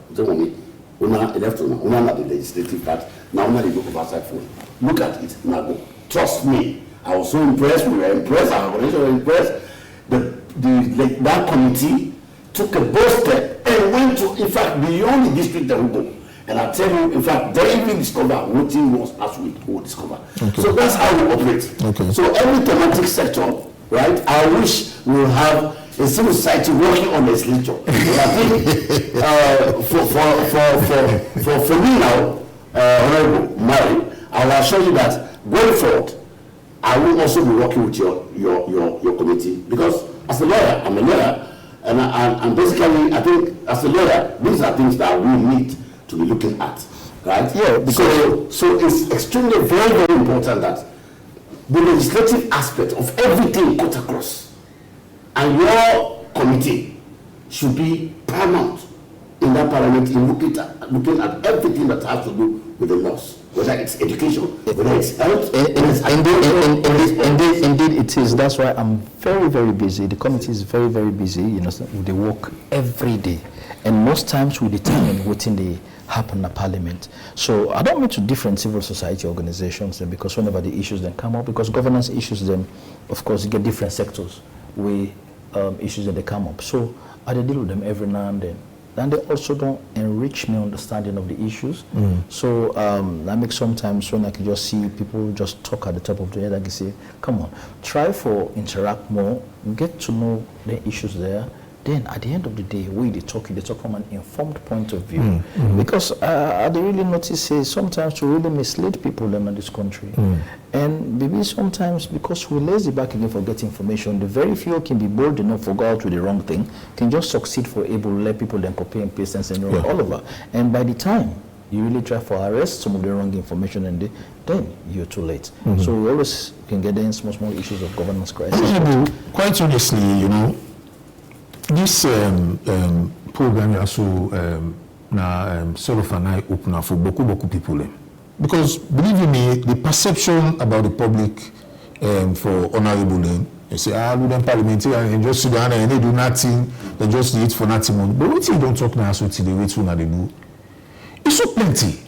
Una left una not the legislative part. Now una the oversight for. Look at it. Now go. Trust me. I was so impressed. We were impressed. Our organization was impressed. That committee took a bold step and went to, in fact, beyond the district that we go. And I tell you, in fact, they even discover what it was as we will discover. Okay. So that's how we operate. Okay. So every thematic sector, right? I wish we will have a civil society working on this literature. I think for me now, Honorable Mary, I will assure you that going forward, I will also be working with your committee, because as a lawyer, I'm a lawyer, and basically I think as a lawyer, these are things that we need to be looking at, right? Yeah. Because so it's extremely very, very important that the legislative aspect of everything cut across, and your committee should be paramount in that parliament in looking at everything that has to do with the laws, whether it's education, whether it's health. Indeed it is. That's why I'm very, very busy. The committee is very, very busy. You know, they work every day, and most times we determine what in the happen at parliament. So I don't mean to different civil society organizations, because whenever the issues then come up, because governance issues then, of course, you get different sectors with issues that they come up. So I deal with them every now and then. And they also don't enrich my understanding of the issues. So that makes sometimes when I can just see people just talk at the top of the head, I can say, come on, try for interact more, get to know the issues there. Then at the end of the day, they talk from an informed point of view. Because I really notice sometimes to really mislead people in this country. And maybe sometimes because we're lazy back again for getting information, the very few can be bold enough to go out with the wrong thing, can just succeed for able to let people then copy and paste and send it all over. And by the time you really try for arrest some of the wrong information, and then you're too late. So we always can get in small issues of governance crisis. Quite honestly, you know, this program is also sort of an eye-opener for beaucoup people. Because, believe you me, the perception about the public for Honorable Leone, you say, we don't parliamentarian and just sit down and they do nothing, they just do it for nothing. But what you don't talk now, so they wait for they do. It's so plenty.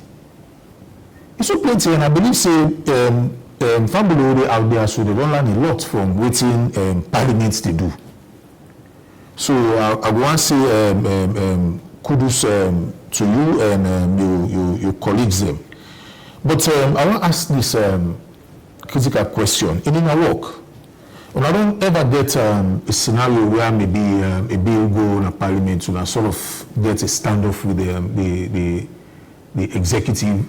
It's so plenty, and I believe family out there, so they don't learn a lot from waiting parliaments they do. So I want to say kudos to you and your colleagues them. But I want to ask this critical question. In our work, when I don't ever get a scenario where maybe a bill go in parliament to sort of get a standoff with the executive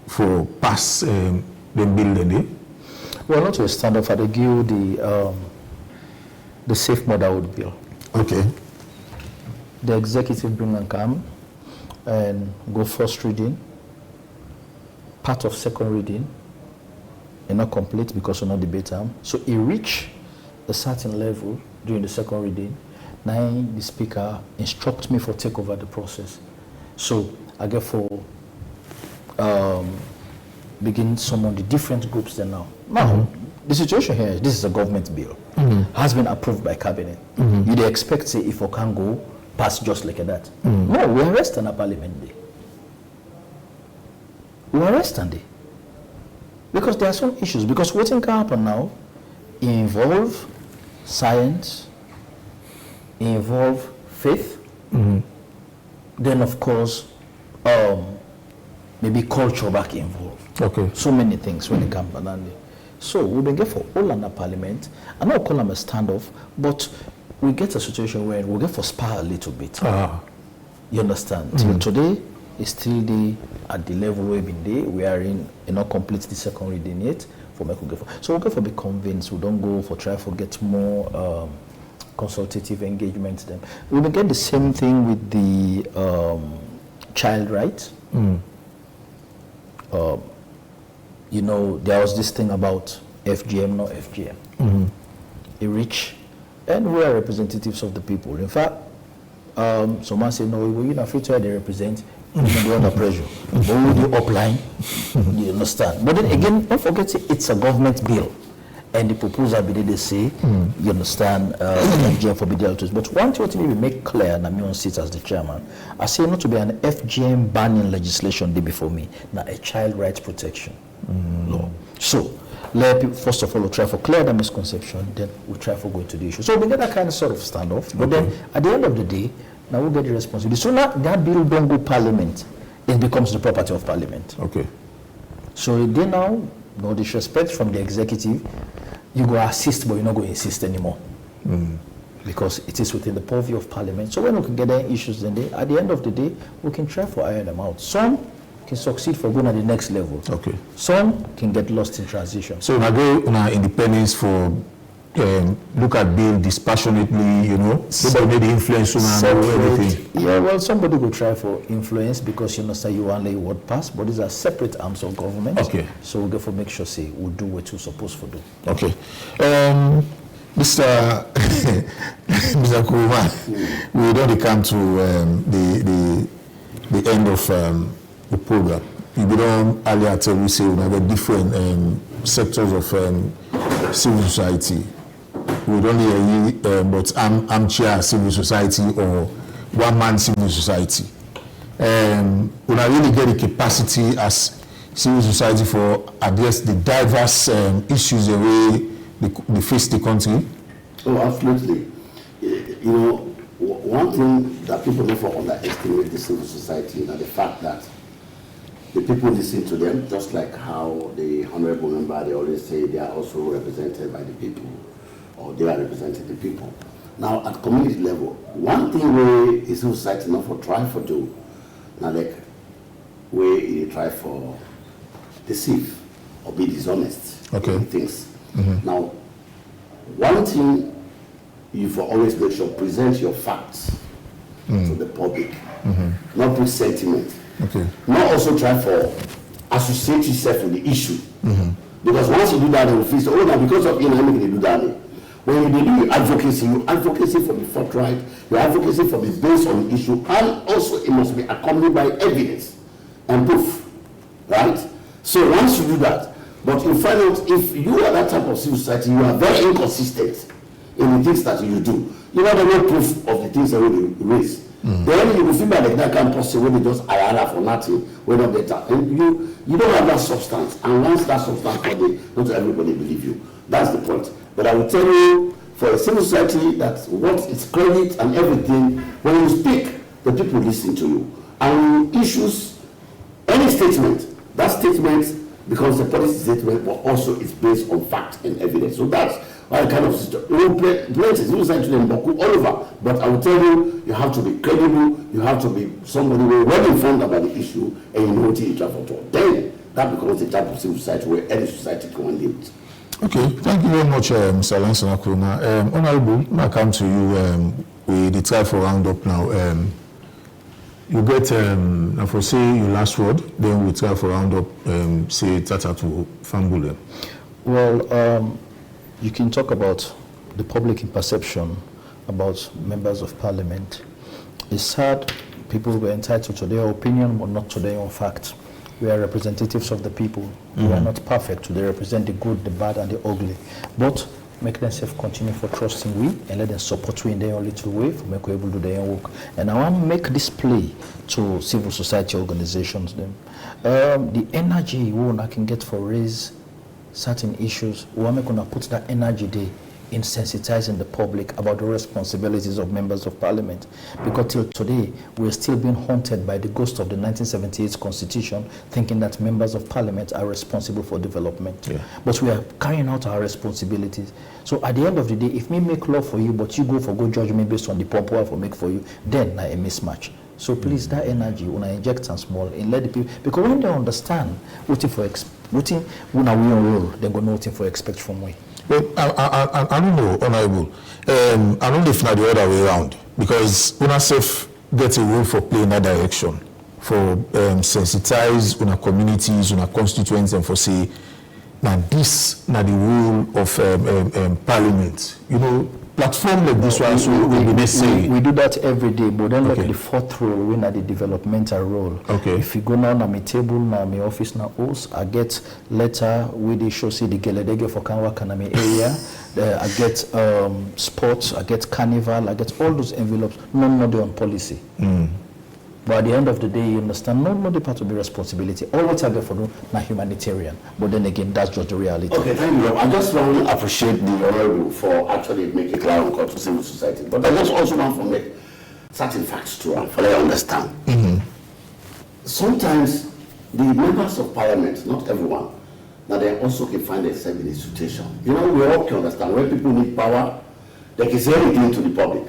for pass the bill then. Well, not to a standoff, I give the Safe Motherhood Bill. Okay. The executive bring and come and go first reading, part of second reading, and not complete because we're not debate time. So it reach a certain level during the second reading. Now the speaker instruct me for take over the process. So I get for begin some of the different groups there now. Now, the situation here is this is a government bill. Has been approved by cabinet. You'd expect say if I can go pass just like that. No, we arrest on a parliament day. We arrest on day. Because there are some issues. Because what can happen now involve science, involve faith, then of course maybe culture back involved. Okay. So many things when it comes to that. So we been get for all under parliament. I not call them a standoff, but we get a situation where we get for spar a little bit. You understand? Till today, it's still at the level where we've been there. We are in not completely second reading yet. So we'll go for be convinced. We don't go for try for get more consultative engagement. Then we will get the same thing with the child rights. You know, there was this thing about FGM, not FGM. A rich, and we are representatives of the people. In fact, someone say no, you know, future they represent. You can be under pressure. But with the upline, you understand. But then again, don't forget it's a government bill. And the proposal they say, you understand, FGM for be dealt with. But one thing to maybe make clear, and I'm on seat as the chairman, I say not to be an FGM banning legislation day before me, now a child rights protection law. So let people first of all try for clear the misconception, then we'll try for going to the issue. So we get that kind of sort of standoff, but then at the end of the day, now we'll get the responsibility. So now that bill don't go parliament, it becomes the property of parliament. Okay. So then now, no disrespect from the executive, you go assist, but you're not going to insist anymore. Because it is within the purview of parliament. So when we can get any issues, then at the end of the day, we can try for iron them out. Some can succeed for going at the next level. Okay. Some can get lost in transition. So now go on independence for look at bill dispassionately, you know, nobody the influence and everything. Yeah, well, somebody will try for influence because you know, say you only word pass, but these are separate arms of government. Okay. So we'll go for make sure say we'll do what we're supposed to do. Okay. Mr. Mr. Kuruma, we don't come to the end of the program. You don't earlier tell we say we have different sectors of civil society. We don't hear you, but I'm chair civil society or one man civil society. We really get the capacity as civil society for address the diverse issues the way they face the country. Oh, absolutely. You know, one thing that people never underestimate the civil society is the fact that the people listen to them, just like how the honorable member, they always say they are also represented by the people, or they are representing the people. Now, at community level, one thing where the civil society not for try for do, now like where they try for deceive or be dishonest in things. Now, one thing you for always make sure present your facts to the public, not put sentiment. Okay. Not also try for associate yourself with the issue. Because once you do that, they will feel, oh, now because of economic, they do that. When you do advocacy for the forthright, your advocacy for the based on the issue, and also it must be accompanied by evidence and proof, right? So once you do that, but you find out if you are that type of civil society, you are very inconsistent in the things that you do. You know, there is no proof of the things that you raise. Then you will feel like that can't possible when they just ayala for nothing, when not better. And you don't have that substance. And once that substance comes, not everybody believe you. That's the point. But I will tell you, for a civil society that wants its credit and everything, when you speak, the people listen to you. And issues any statement, that statement becomes a policy statement, but also it's based on fact and evidence. So that's why kind of system. Civil society all over. But I will tell you, you have to be credible, you have to be somebody who is well informed about the issue, and you know what you travel to. Then that becomes the type of civil society where any society can live. Okay, thank you very much, Mr. Lanson Akroma. Honorable, I come to you. We the try for roundup now. You get, if I say your last word, then we try for roundup, say Tata to Fambule. Well, you can talk about the public perception about members of parliament. It's sad people were entitled to their opinion, but not to their own fact. We are representatives of the people. We are not perfect. They represent the good, the bad, and the ugly. But make themselves continue for trusting we and let them support we in their own little way for make we able to do their own work. And I want to make this play to civil society organizations. Them, the energy we can get for raise certain issues, we want to put that energy there in sensitizing the public about the responsibilities of members of parliament. Because till today, we're still being haunted by the ghost of the 1978 constitution, thinking that members of parliament are responsible for development. Yeah. But we are carrying out our responsibilities. So at the end of the day, if me make law for you, but you go for good judgment based on the purple for make for you, then a mismatch. So please, that energy, when I inject some small, and let the people, because when they understand waiting for when are we on roll, they're going to waiting for expect from we. But I don't know, Honorable. I don't know if not the other way around, because UNICEF gets a role for play in that direction, for sensitize una communities, una constituents, and for say, now this, now the role of Parliament. You know, platform like this one so will be necessary. We do that every day, but then Okay. like the fourth role, we are the developmental role. Okay. If you go now na my table, na my office, na host, I get letter with the show see the geledege for Kanwa Kanami area. I get sports, I get carnival, I get all those envelopes. None of them on policy. But at the end of the day, you understand, not the part of the responsibility. All what I get for them, na humanitarian. But then again, that's just the reality. Okay, thank you. I just want to appreciate the honorable for actually making clear on call to civil society. But I just also want to make certain facts too, and for them to understand. Sometimes the members of parliament, not everyone, that they also can find themselves in a situation. You know, we all can understand when people need power, they can say anything to the public.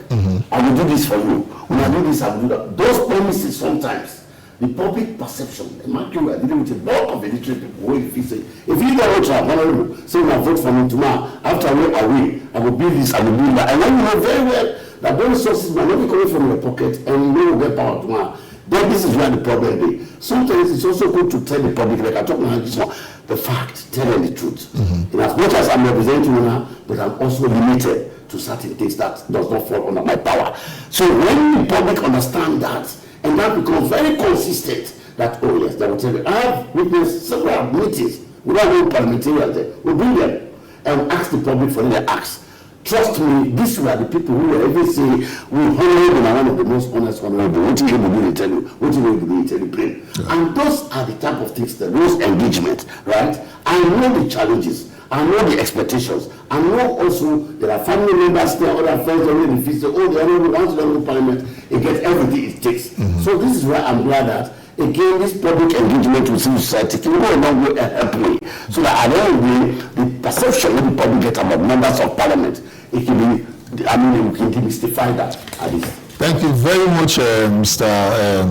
I will do this for you. When I do this, I will do that. Those promises sometimes, the public perception, the market we are dealing with a bulk of illiterate people. If you say, if you don't say, now vote for me tomorrow, after I will build this, I will build that. And then you know very well that those resources might not be coming from your pocket and you know will get power tomorrow. Then this is where the problem is. Sometimes it's also good to tell the public, like I talk about this one, the fact, telling the truth. In as much as I'm representing you now, but I'm also limited to certain things that does not fall under my power. So when the public understand that, and that becomes very consistent, that, oh yes, they will tell you, I have witnessed several meetings without no parliamentarians there. We bring them and ask the public for their acts. Trust me, these were the people who were ever say, we honorable and one of the most honest honorable. What you able to tell you? What you able to tell you? Brain. And those are the type of things, those engagements, right? I know the challenges. I know the expectations. I know also there are family members there, other friends already feel say, oh, the honorable wants to go to parliament, it gets everything it takes. So this is why I'm glad that again this public engagement with civil society can go a long way and help me. So that at the end of the day, the perception that the public get about members of parliament, it can be, I mean, we can demystify that at least. Thank you very much, Mr.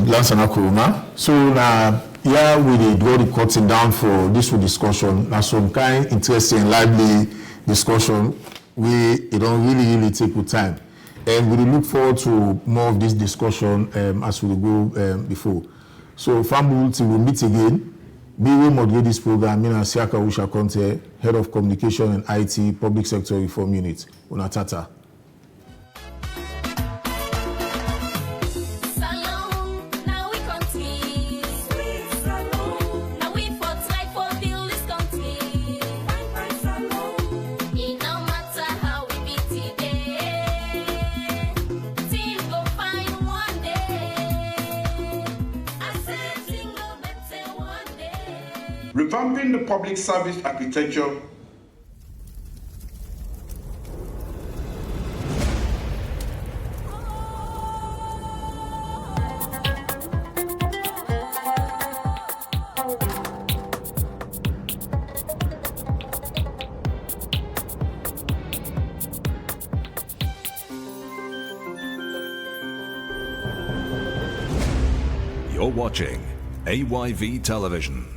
Lansana Kuruma. So now, yeah, we draw the curtain down for this discussion. Now, some kind interesting, lively discussion. It don't really take good time, and we look forward to more of this discussion as we go before. So, family, till we meet again. We will moderate this program. Mina Siaka Usha Conte, Head of Communication and IT, Public Sector Reform Unit, Unatata. Revamping the public service architecture You're watching AYV Television.